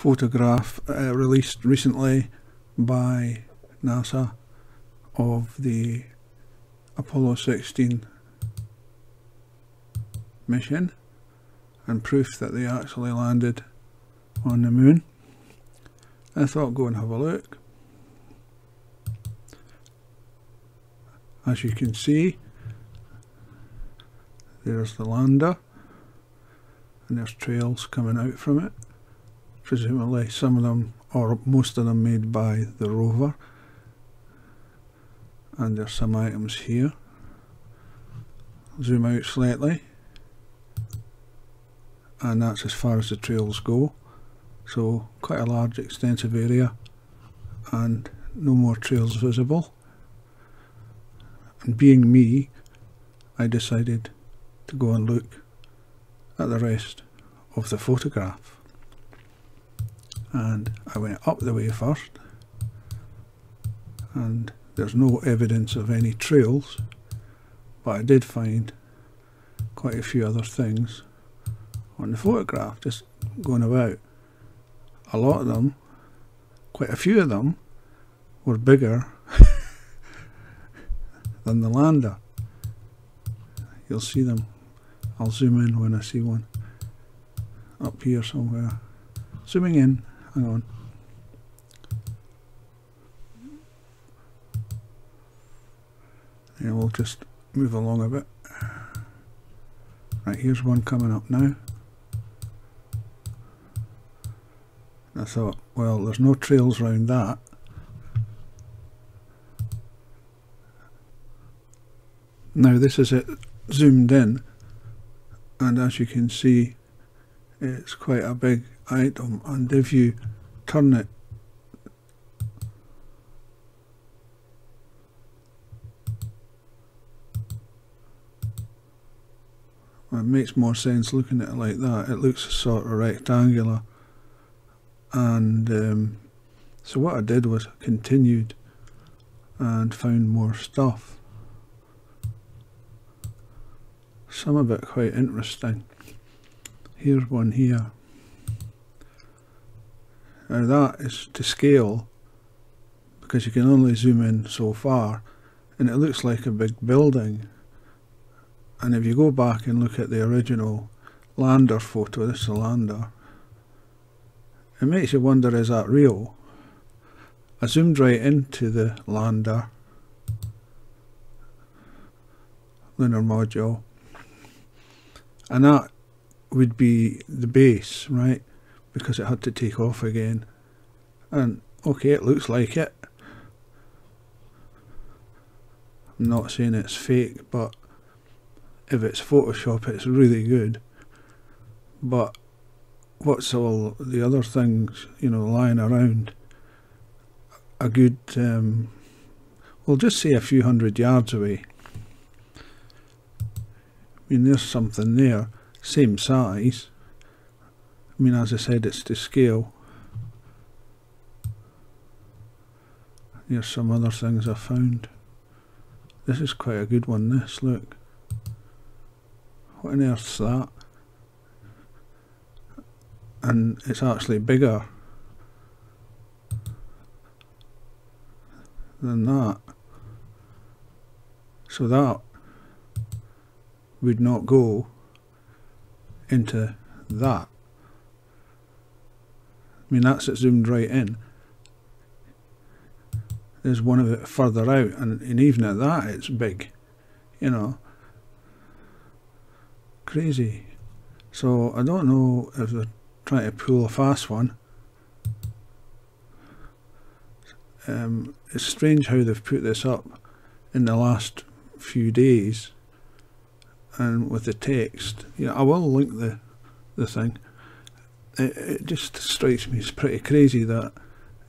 photograph released recently by NASA of the Apollo 16 mission, and proof that they actually landed on the moon. I thought go and have a look. As you can see, there's the lander, and there's trails coming out from it. Presumably some of them, or most of them, made by the rover. And there's some items here. Zoom out slightly, and that's as far as the trails go. So quite a large extensive area, and no more trails visible. And being me, I decided to go and look at the rest of the photograph. And I went up the way first, and there's no evidence of any trails, but I did find quite a few other things on the photograph just going about. A lot of them, quite a few of them, were bigger than the lander. You'll see them. I'll zoom in when I see one up here somewhere. Zooming in, hang on. And we'll just move along a bit. Right, here's one coming up now. I thought, well, there's no trails around that. Now this is it zoomed in, and as you can see, it's quite a big item, and if you turn it it makes more sense looking at it like that. It looks sort of rectangular, and so what I did was continued and found more stuff. Some of it quite interesting. Here's one here. Now that is to scale, because you can only zoom in so far, and it looks like a big building. And if you go back and look at the original lander photo, this is the lander, it makes you wonder, is that real? I zoomed right into the lander lunar module, and that would be the base, right? Because it had to take off again. And okay, it looks like it. I'm not saying it's fake, but if it's Photoshop, it's really good. But what's all the other things, you know, lying around? A good, we'll just say a few hundred yards away. I mean, there's something there, same size. I mean, as I said, it's to scale. Here's some other things I found. This is quite a good one, this, look. What on earth's that? And it's actually bigger than that. So that would not go into that. I mean, that's it zoomed right in. There's one of it further out, and even at that it's big, you know. Crazy. So I don't know if they're trying to pull a fast one. It's strange how they've put this up in the last few days, and with the text. You know, I will link the thing. It just strikes me as pretty crazy that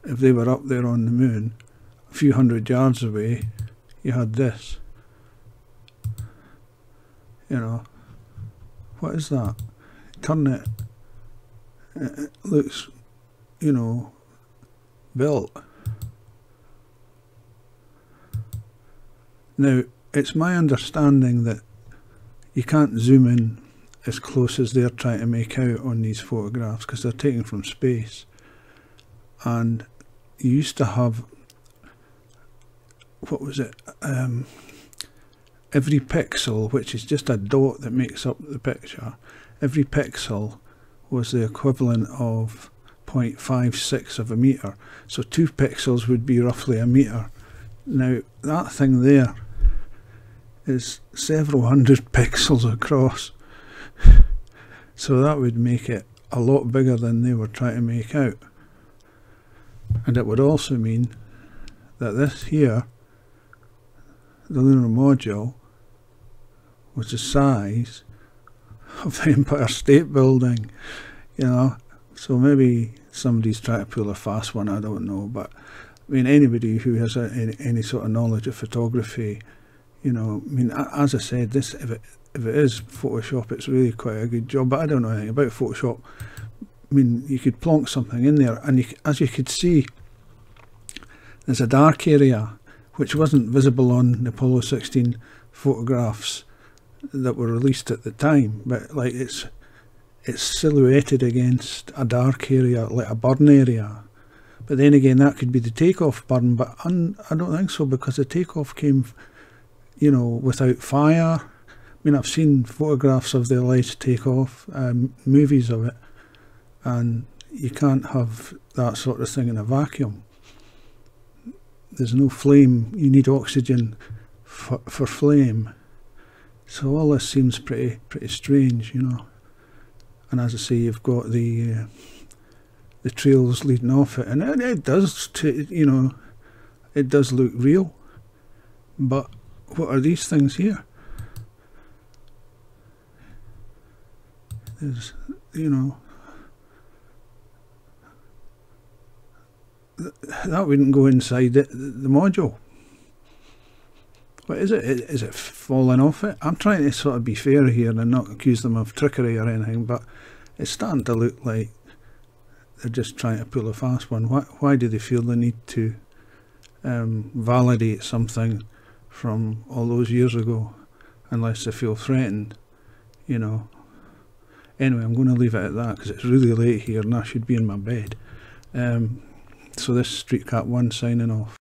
if they were up there on the moon, a few hundred yards away, you had this. You know, what is that? Turn it. It looks, you know, built. Now, it's my understanding that you can't zoom in as close as they're trying to make out on these photographs, because they're taken from space. and you used to have, what was it, every pixel, which is just a dot that makes up the picture, every pixel was the equivalent of 0.56 of a metre. So 2 pixels would be roughly a metre. Now that thing there is several hundred pixels across, so that would make it a lot bigger than they were trying to make out. And it would also mean that this here, the lunar module, was the size of the Empire State Building, you know. So maybe somebody's trying to pull a fast one, I don't know, but I mean, anybody who has any sort of knowledge of photography, you know, I mean, as I said, this, if it is Photoshop, it's really quite a good job, but I don't know anything about Photoshop. I mean, you could plonk something in there, and as you could see, there's a dark area which wasn't visible on the Apollo 16 photographs that were released at the time, but like it's silhouetted against a dark area, like a burn area. But then again, that could be the takeoff burn, but I don't think so, because the takeoff came, you know, without fire. I mean, I've seen photographs of the alleged takeoff, movies of it, and you can't have that sort of thing in a vacuum. There's no flame, you need oxygen for flame. So all this seems pretty strange, you know. And as I say, you've got the trails leading off it, and it does, you know, it does look real. But what are these things here? There's, you know, that wouldn't go inside the module. What is it? Is it falling off it? I'm trying to sort of be fair here and not accuse them of trickery or anything, but it's starting to look like they're just trying to pull a fast one. Why do they feel the need to validate something from all those years ago unless they feel threatened, you know? Anyway, I'm going to leave it at that because it's really late here and I should be in my bed. So this is Streetcat 1 signing off.